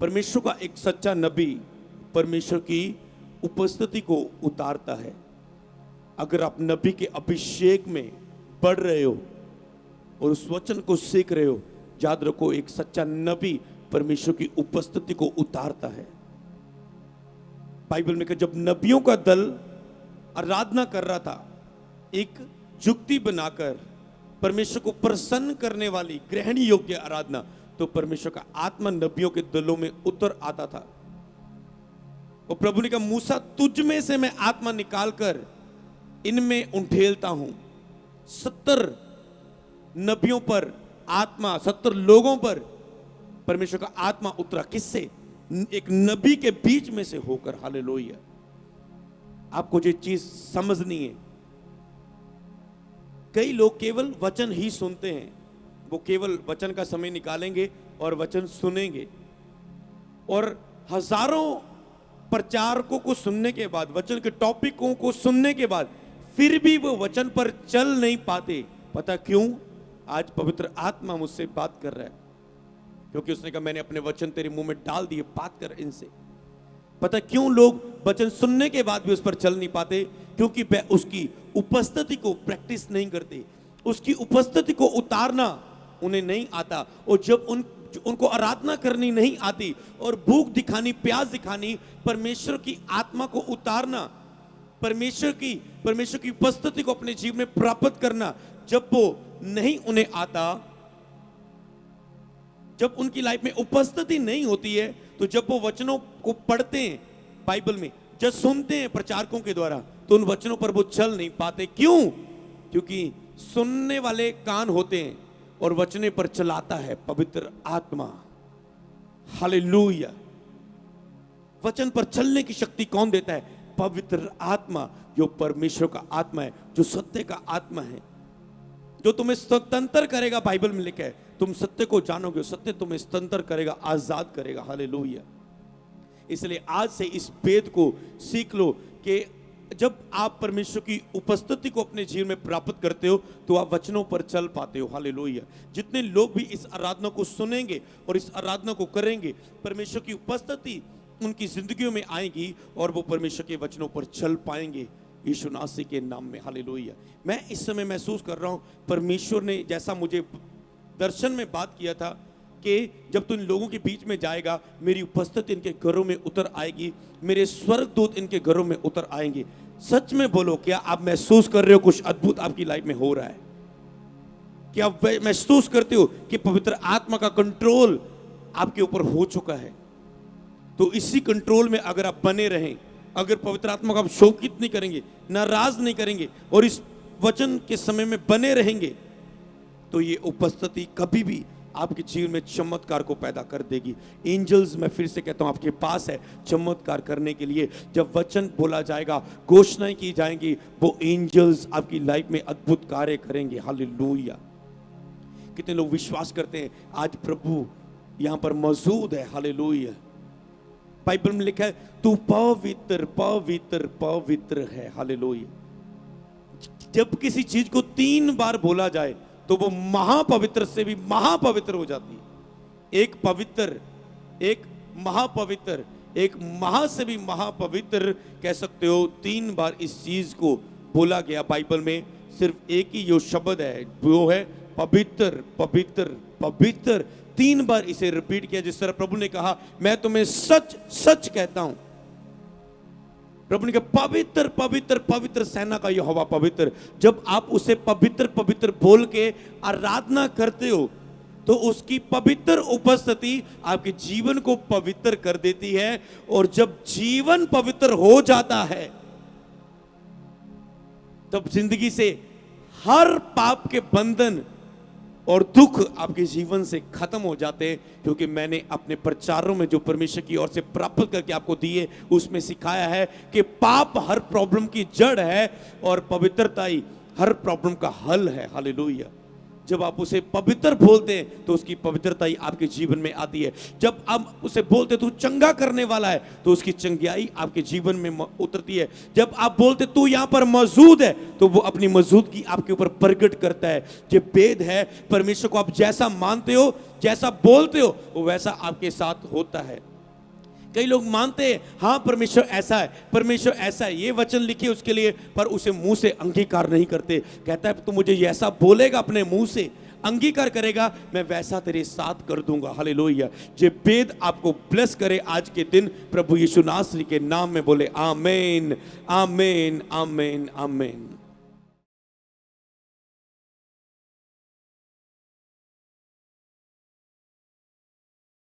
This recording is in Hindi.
परमेश्वर का एक सच्चा नबी परमेश्वर की उपस्थिति को उतारता है। अगर आप नबी के अभिषेक में बढ़ रहे हो और उस वचन को सीख रहे हो, याद रखो एक सच्चा नबी परमेश्वर की उपस्थिति को उतारता है। बाइबल में कि जब नबियों का दल आराधना कर रहा था, एक जुक्ति बनाकर परमेश्वर को प्रसन्न करने वाली ग्रहण योग्य आराधना, तो परमेश्वर का आत्मा नबियों के दलों में उतर आता था। और प्रभु ने कहा, मूसा तुझ में से मैं आत्मा निकालकर इनमें उंडेलता हूं। 70 नबियों पर आत्मा, 70 लोगों पर परमेश्वर का आत्मा उतरा। किससे? एक नबी के बीच में से होकर। हालेलुया। आपको ये चीज समझनी है। कई लोग केवल वचन ही सुनते हैं, वो केवल वचन का समय निकालेंगे और वचन सुनेंगे, और हजारों प्रचारकों को सुनने के बाद, वचन के टॉपिकों को सुनने के बाद फिर भी वो वचन पर चल नहीं पाते। पता क्यों? आज पवित्र आत्मा मुझसे बात कर रहा है, क्योंकि उसने कहा मैंने अपने वचन तेरे मुंह में डाल दिए, बात कर इनसे। पता क्यों लोग वचन सुनने के बाद भी उस पर चल नहीं पाते? क्योंकि वे उसकी उपस्थिति को प्रैक्टिस नहीं करते, उसकी उपस्थिति को उतारना उन्हें नहीं आता। और जब उनको आराधना करनी नहीं आती और भूख दिखानी, प्यास दिखानी, परमेश्वर की आत्मा को उतारना, परमेश्वर की उपस्थिति को अपने जीवन में प्राप्त करना, जब वो नहीं उन्हें आता, जब उनकी लाइफ में उपस्थिति नहीं होती है, तो जब वो वचनों को पढ़ते हैं बाइबल में, जब सुनते हैं प्रचारकों के द्वारा, तो उन वचनों पर वो चल नहीं पाते। क्यों? क्योंकि सुनने वाले कान होते हैं और वचने पर चलाता है पवित्र आत्मा। हालेलुया। वचन पर चलने की शक्ति कौन देता है? पवित्र आत्मा, जो परमेश्वर का आत्मा है, जो सत्य का आत्मा है, जो तुम्हें स्वतंत्र करेगा। बाइबल में लिखा है तुम सत्य को जानोगे, सत्य तुम्हें स्वतंत्र करेगा, आजाद करेगा। हालेलुया। इसलिए आज से इस वेद को सीख लो कि जब आप परमेश्वर की उपस्थिति को अपने जीवन में प्राप्त करते हो, तो आप वचनों पर चल पाते हो। हालेलुया। जितने लोग भी इस आराधना को सुनेंगे और इस आराधना को करेंगे, परमेश्वर की उपस्थिति उनकी जिंदगियों में आएगी और वो परमेश्वर के वचनों पर चल पाएंगे, यीशु नासी के नाम में। हालेलुया। मैं इस समय महसूस कर रहा हूं, परमेश्वर ने जैसा मुझे दर्शन में बात किया था कि जब तू इन लोगों के बीच में जाएगा, मेरी उपस्थिति इनके घरों में उतर आएगी, मेरे स्वर्गदूत इनके घरों में उतर आएंगे। सच में बोलो, क्या आप महसूस कर रहे हो कुछ अद्भुत आपकी लाइफ में हो रहा है? क्या आप महसूस करते हो कि पवित्र आत्मा का कंट्रोल आपके ऊपर हो चुका है? तो इसी कंट्रोल में अगर आप बने रहें, अगर पवित्र आत्मा को आप शोकित नहीं करेंगे, नाराज नहीं करेंगे और इस वचन के समय में बने रहेंगे, तो ये उपस्थिति कभी भी आपके जीवन में चमत्कार को पैदा कर देगी। एंजल्स, मैं फिर से कहता हूं, आपके पास है चमत्कार करने के लिए। जब वचन बोला जाएगा, घोषणाएं की जाएंगी, वो एंजल्स आपकी लाइफ में अद्भुत कार्य करेंगे। हालेलुया। कितने लोग विश्वास करते हैं आज प्रभु यहां पर मौजूद है? हालेलुया। बाइबल में लिखा है तू पवित्र पवित्र पवित्र है। हालेलुया। जब किसी चीज को 3 बार बोला जाए तो वो महापवित्र से भी महापवित्र हो जाती है। एक पवित्र, एक महापवित्र, एक महा से भी महापवित्र कह सकते हो। 3 बार इस चीज को बोला गया बाइबल में। सिर्फ एक ही जो शब्द है वो है पवित्र पवित्र पवित्र। 3 बार इसे रिपीट किया, जिस तरह प्रभु ने कहा मैं तुम्हें सच सच कहता हूं। प्रभु ने कहा पवित्र पवित्र पवित्र सेना का यहोवा पवित्र। जब आप उसे पवित्र पवित्र बोल के आराधना करते हो, तो उसकी पवित्र उपस्थिति आपके जीवन को पवित्र कर देती है। और जब जीवन पवित्र हो जाता है, तब जिंदगी से हर पाप के बंधन और दुख आपके जीवन से खत्म हो जाते हैं। क्योंकि मैंने अपने प्रचारों में जो परमेश्वर की ओर से प्राप्त करके आपको दिए, उसमें सिखाया है कि पाप हर प्रॉब्लम की जड़ है और पवित्रता ही हर प्रॉब्लम का हल है। हालेलुया। जब आप उसे पवित्र बोलते हैं तो उसकी पवित्रता ही आपके जीवन में आती है। जब आप उसे बोलते तू चंगा करने वाला है, तो उसकी चंगाई आपके जीवन में उतरती है। जब आप बोलते तू यहाँ पर मौजूद है, तो वो अपनी मौजूदगी आपके ऊपर प्रकट करता है। ये भेद है, परमेश्वर को आप जैसा मानते हो, जैसा बोलते हो, वो वैसा आपके साथ होता है। कई लोग मानते हैं हाँ परमेश्वर ऐसा है, परमेश्वर ऐसा है, ये वचन लिखे उसके लिए, पर उसे मुंह से अंगीकार नहीं करते। कहता है तू मुझे ऐसा बोलेगा, अपने मुंह से अंगीकार करेगा, मैं वैसा तेरे साथ कर दूंगा। हालेलुया। ये वेद आपको ब्लेस करे आज के दिन, प्रभु यीशु नासरी के नाम में बोले आमीन, आमीन, आमीन, आमीन।